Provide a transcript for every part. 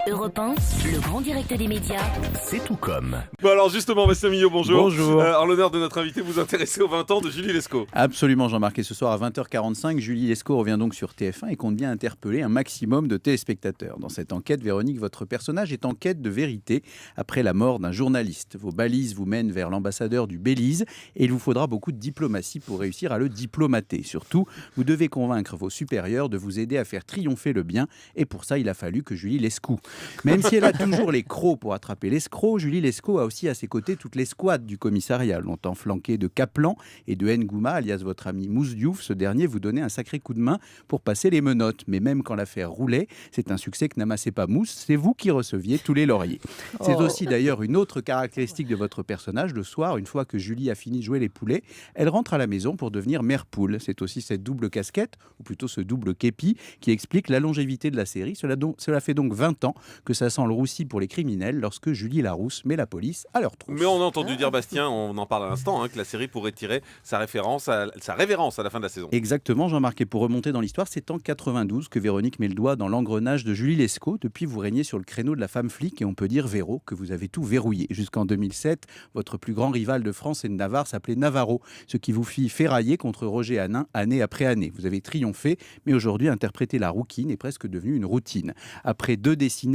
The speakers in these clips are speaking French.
Europe 1, le grand direct des médias. C'est tout comme. Bon alors justement, Bastien Millot, bonjour. Bonjour. En l'honneur de notre invité, vous intéressez aux 20 ans de Julie Lescaut. Absolument Jean-Marc, et ce soir à 20h45, Julie Lescaut revient donc sur TF1 et compte bien interpeller un maximum de téléspectateurs. Dans cette enquête, Véronique, votre personnage est en quête de vérité après la mort d'un journaliste. Vos balises vous mènent vers l'ambassadeur du Belize et il vous faudra beaucoup de diplomatie pour réussir à le diplomater. Surtout, vous devez convaincre vos supérieurs de vous aider à faire triompher le bien et pour ça, il a fallu que Julie Lescaut. Même si elle a toujours les crocs pour attraper l'escroc, Julie Lescaut a aussi à ses côtés toutes les squads du commissariat, longtemps flanquées de Kaplan et de Ngouma, alias votre ami Mousse Diouf. Ce dernier vous donnait un sacré coup de main pour passer les menottes. Mais même quand l'affaire roulait, c'est un succès que n'amassait pas Mousse, c'est vous qui receviez tous les lauriers. C'est aussi d'ailleurs une autre caractéristique de votre personnage. Le soir, une fois que Julie a fini de jouer les poulets, elle rentre à la maison pour devenir mère poule. C'est aussi cette double casquette, ou plutôt ce double képi, qui explique la longévité de la série. Cela fait donc 20 ans que ça sent le roussi pour les criminels lorsque Julie Larousse met la police à leur trousse. Mais on a entendu dire, Bastien, on en parle à l'instant, que la série pourrait tirer sa révérence à la fin de la saison. Exactement, Jean-Marc. Et pour remonter dans l'histoire, c'est en 92 que Véronique met le doigt dans l'engrenage de Julie Lescaut. Depuis, vous régnez sur le créneau de la femme flic et on peut dire, Véro, que vous avez tout verrouillé. Jusqu'en 2007, votre plus grand rival de France et de Navarre s'appelait Navarro, ce qui vous fit ferrailler contre Roger Hanin année après année. Vous avez triomphé, mais aujourd'hui, interpréter la rouquine est presque devenu une routine. Après deux décennies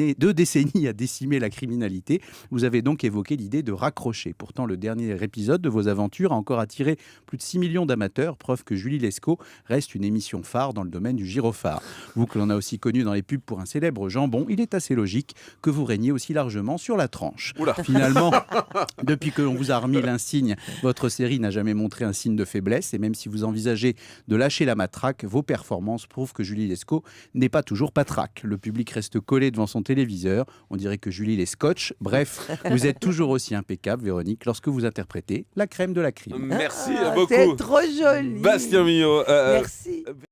à décimer la criminalité, vous avez donc évoqué l'idée de raccrocher. Pourtant, le dernier épisode de vos aventures a encore attiré plus de 6 millions d'amateurs, preuve que Julie Lescaut reste une émission phare dans le domaine du gyrophare. Vous que l'on a aussi connu dans les pubs pour un célèbre jambon, il est assez logique que vous régniez aussi largement sur la tranche. Oula. Finalement, depuis que l'on vous a remis l'insigne, votre série n'a jamais montré un signe de faiblesse et même si vous envisagez de lâcher la matraque, vos performances prouvent que Julie Lescaut n'est pas toujours patraque. Le public reste collé devant son téléviseur, on dirait que Julie les scotch. Bref, vous êtes toujours aussi impeccable, Véronique, lorsque vous interprétez la crème de la crime. Merci beaucoup. C'est trop joli. Bastien Millot. Merci.